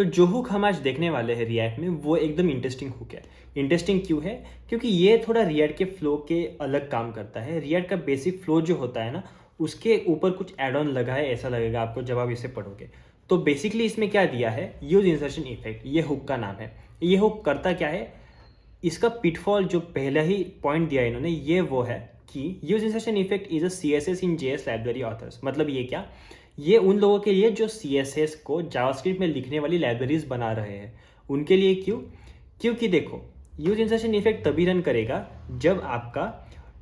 तो जो हुक हम आज देखने वाले हैं रिएक्ट में वो एकदम इंटरेस्टिंग हुक है। इंटरेस्टिंग क्यों है? क्योंकि ये थोड़ा रिएक्ट के फ्लो के अलग काम करता है। रिएक्ट का बेसिक फ्लो जो होता है ना, उसके ऊपर कुछ एड ऑन लगा है ऐसा लगेगा आपको जब आप इसे पढ़ोगे। तो बेसिकली इसमें क्या दिया है, यूज इंसर्शन इफेक्ट, ये हुक का नाम है। ये हुक करता क्या है, इसका पिटफॉल जो पहला ही पॉइंट दिया इन्होंने ये वो है कि use insertion effect is a CSS in JS library authors. मतलब ये क्या, ये उन लोगों के लिए जो सीएसएस को जावास्क्रिप्ट में लिखने वाली लाइब्रेरीज बना रहे हैं उनके लिए। क्यों? क्योंकि देखो, यूज इंसर्शन इफेक्ट तभी रन करेगा जब आपका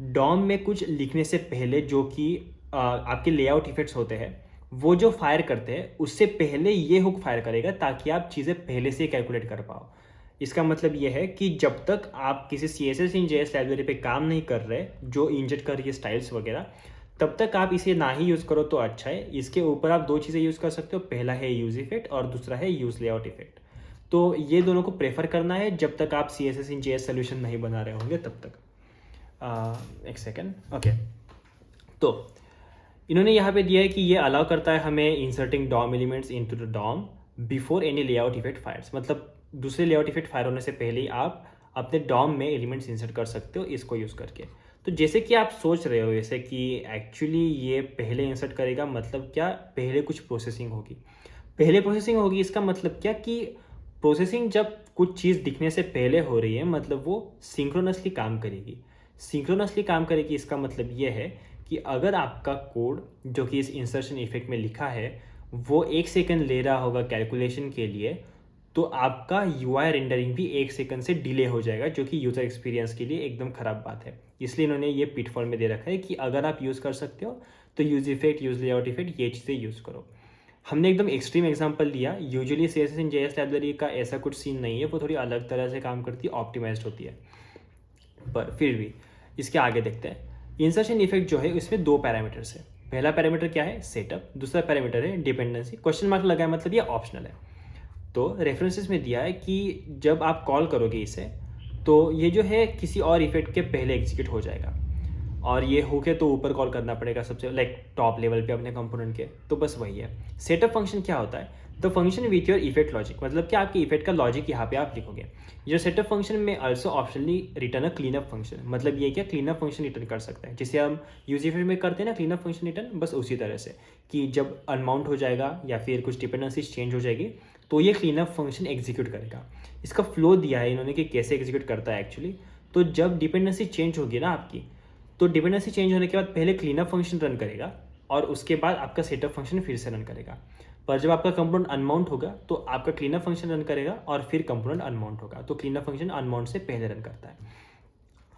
डॉम में कुछ लिखने से पहले जो कि आपके लेआउट इफेक्ट्स होते हैं वो जो फायर करते हैं उससे पहले ये हुक फायर करेगा, ताकि आप चीज़ें पहले से कैलकुलेट कर पाओ। इसका मतलब ये है कि जब तक आप किसी CSS इन JS लाइब्रेरी पे काम नहीं कर रहे जो इंजेक्ट कर रही है स्टाइल्स वगैरह, तब तक आप इसे ना ही यूज़ करो तो अच्छा है। इसके ऊपर आप दो चीज़ें यूज़ कर सकते हो, पहला है यूज़ इफेक्ट और दूसरा है यूज़ लेआउट इफेक्ट। तो ये दोनों को प्रेफर करना है जब तक आप CSS इन JS सोल्यूशन नहीं बना रहे होंगे तब तक। एक सेकेंड, ओके। तो इन्होंने यहाँ पे दिया है कि ये अलाउ करता है हमें inserting DOM elements into the DOM before any layout effect fires. मतलब दूसरे लेआउट इफेक्ट फायर होने से पहले ही आप अपने डॉम में एलिमेंट्स इंसर्ट कर सकते हो इसको यूज़ करके। तो जैसे कि आप सोच रहे हो जैसे कि एक्चुअली ये पहले इंसर्ट करेगा, मतलब क्या, पहले कुछ प्रोसेसिंग होगी। पहले प्रोसेसिंग होगी इसका मतलब क्या कि प्रोसेसिंग जब कुछ चीज़ दिखने से पहले हो रही है मतलब वो सिंक्रोनसली काम करेगी। सिंक्रोनसली काम करेगी इसका मतलब ये है कि अगर आपका कोड जो कि इस इंसर्शन इफेक्ट में लिखा है वो 1 सेकंड ले रहा होगा कैलकुलेशन के लिए, तो आपका UI रेंडरिंग भी 1 सेकंड से डिले हो जाएगा, जो कि यूज़र एक्सपीरियंस के लिए एकदम ख़राब बात है। इसलिए इन्होंने ये पिटफॉल में दे रखा है कि अगर आप यूज़ कर सकते हो तो use effect, use layout effect, ये चीज़ें यूज़ करो। हमने एकदम एक्सट्रीम एग्जांपल लिया। यूजुअली CSS इन JS लाइब्रेरी का ऐसा कुछ सीन नहीं है, वो थोड़ी अलग तरह से काम करती है, ऑप्टिमाइज्ड होती है। पर फिर भी इसके आगे देखते हैं। इंसर्शन इफेक्ट जो है इसमें 2 पैरामीटर्स है। पहला पैरामीटर क्या है, सेटअप। दूसरा पैरामीटर है डिपेंडेंसी। क्वेश्चन मार्क लगा है मतलब ये ऑप्शनल है। तो रेफरेंसेस में दिया है कि जब आप कॉल करोगे इसे तो ये जो है किसी और इफेक्ट के पहले एग्जीक्यूट हो जाएगा, और ये हुक है तो ऊपर कॉल करना पड़ेगा सबसे लाइक टॉप लेवल पे अपने कंपोनेंट के। तो बस वही है। सेटअप फंक्शन क्या होता है, the function with your effect logic. मतलब कि आपके इफेक्ट का लॉजिक यहाँ पे आप लिखोगे। योर सेटअप फंक्शन में आल्सो ऑप्शनली रिटर्न अ क्लीनअप फंक्शन। मतलब ये क्या, क्लीनअप फंक्शन रिटर्न कर सकता है, जिसे हम यूज इफेक्ट में करते हैं ना क्लीनअप फंक्शन रिटर्न, बस उसी तरह से कि जब अनमाउंट हो जाएगा या फिर कुछ डिपेंडेंसीज चेंज हो जाएगी तो ये क्लीनअप फंक्शन एग्जीक्यूट करेगा। इसका फ्लो दिया है इन्होंने कि कैसे एग्जीक्यूट करता है एक्चुअली। तो जब डिपेंडेंसी चेंज होगी ना आपकी, तो डिपेंडेंसी चेंज होने के बाद पहले क्लीनअप फंक्शन रन करेगा और उसके बाद आपका सेटअप फंक्शन फिर से रन करेगा। पर जब आपका कंपोनेंट अनमाउंट होगा तो आपका क्लीनअप फंक्शन रन करेगा और फिर कंपोनेंट अनमाउंट होगा। तो क्लीनअप फंक्शन अनमाउंट से पहले रन करता है।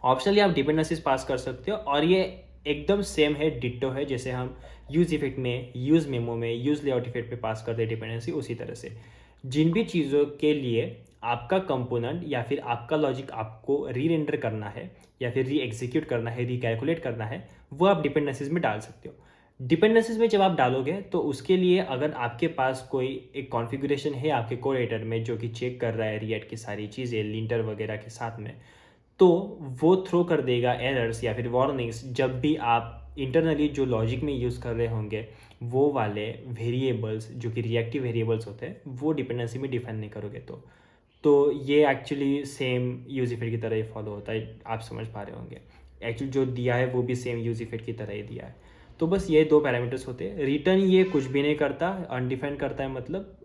ऑप्शनली आप डिपेंडेंसीज पास कर सकते हो, और ये एकदम सेम है, डिट्टो है, जैसे हम यूज इफेक्ट में, यूज मेमो में, यूज लेआउट इफेक्ट पे पास करते हैं डिपेंडेंसी, उसी तरह से जिन भी चीज़ों के लिए आपका कंपोनेंट या फिर आपका लॉजिक आपको री रेंडर करना है या फिर री एग्जीक्यूट करना है, रिकैलकुलेट करना है, वो आप डिपेंडेंसीज में डाल सकते हो। डिपेंडेंसीज में जब आप डालोगे तो उसके लिए अगर आपके पास कोई एक कॉन्फ़िगरेशन है आपके कोड एडिटर में जो कि चेक कर रहा है रिएक्ट की सारी चीज़ें लिंटर वगैरह के साथ में, तो वो थ्रो कर देगा एरर्स या फिर वार्निंग्स जब भी आप इंटरनली जो लॉजिक में यूज़ कर रहे होंगे वो वाले वेरिएबल्स जो कि रिएक्टिव वेरिएबल्स होते हैं वो डिपेंडेंसी में डिफाइन नहीं करोगे। तो ये एक्चुअली सेम यूज इफेक्ट की तरह ही फॉलो होता है, आप समझ पा रहे होंगे। एक्चुअली जो दिया है वो भी सेम यूज इफेक्ट की तरह ही दिया है। तो बस ये 2 पैरामीटर्स होते हैं। रिटर्न ये कुछ भी नहीं करता, अनडिफाइंड करता है मतलब,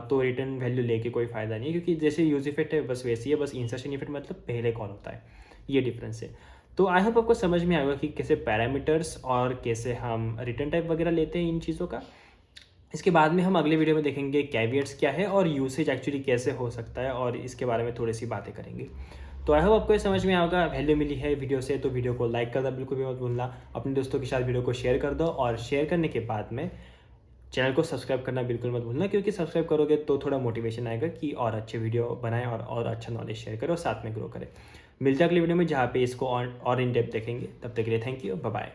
तो रिटर्न वैल्यू लेके कोई फ़ायदा नहीं है, क्योंकि जैसे यूज इफेक्ट है बस वैसे ही है, बस इंसर्शन इफेक्ट मतलब पहले कॉल होता है, ये डिफरेंस है। तो आई होप आपको समझ में आएगा कि कैसे पैरामीटर्स और कैसे हम रिटर्न टाइप वगैरह लेते हैं इन चीज़ों का। इसके बाद में हम अगले वीडियो में देखेंगे कैवियट्स क्या है और यूसेज एक्चुअली कैसे हो सकता है, और इसके बारे में थोड़ी सी बातें करेंगे। तो आई होप आपको ये समझ में आएगा, वैल्यू मिली है वीडियो से, तो वीडियो को लाइक करना बिल्कुल भी मत भूलना, अपने दोस्तों के साथ वीडियो को शेयर कर दो, और शेयर करने के बाद में चैनल को सब्सक्राइब करना बिल्कुल मत भूलना, क्योंकि सब्सक्राइब करोगे तो थोड़ा मोटिवेशन आएगा कि और अच्छे वीडियो बनाएं और अच्छा नॉलेज शेयर करें और साथ में ग्रो करें। मिलते हैं अगले वीडियो में जहाँ पे इसको और इन डेप्थ देखेंगे। तब तक के लिए थैंक यू, बाय बाय।